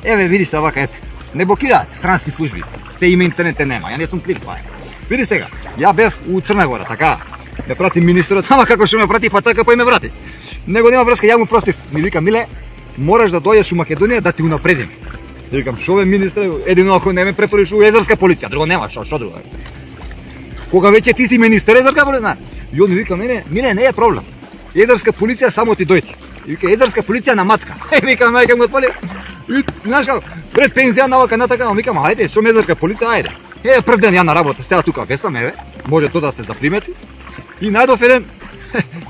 Еве, види се овака, ете. Не блокираат странски служби. Те има интернет, те нема. Ја не сум клик, па е. Види сега, ја бев у Црна Гора, така. Ме прати министерот, ама како што ме прати, па така па и ме врати. Него нема врска, ја му простив. Ми вика, Миле, мораш да дојдеш у Македонија да ти унапредим. Викам, шо бе министре, едино ако не ме префериш у езерска полиција, друго нема, шо друго. Кога веќе ти си министер езерска полиција, и он ми вика, Миле, не е проблем. Езерска полиција само ти дојде. И вика, езерска полиција на матка. Викам, мајка му отпали. И знаеш како, пред пензија навака натака, викам, ајде, што езерска полиција, ајде. Прв ден ја на работа, сега тука весам, може тоа да се запримети. И најдов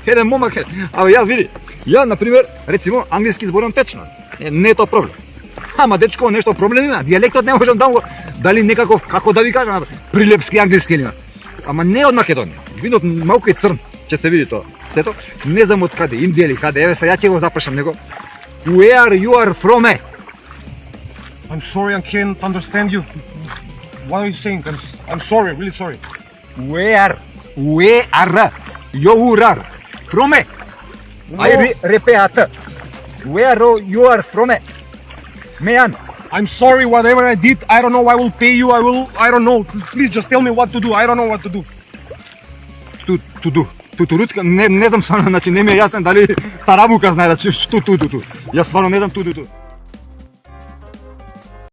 еден момак, абе јас види, ја например, рецимо, англиски зборам течно. Не е тоа проблем. Ама дечко, нешто проблем има, дијалектот не можам да го, дали некаков, како да ви кажам, прилепски англиски или ама не од Македонија. Винот малку е црн, ќе се види тоа. Сето, не знам од каде, Индија или каде, еве сега ќе го запрашам него. Where you are from? I'm sorry, I can't understand you. What are you saying? I'm sorry, really sorry. Where you are from? I repeat. Where you are from? Man. I'm sorry, whatever I did, I don't know, I will pay you, I don't know. Please just tell me what to do, I don't know what to do. Тутурутка, не знам стварно, значи не ми е јасно дали тарабука знае да што ту. Јас стварно не знам ту.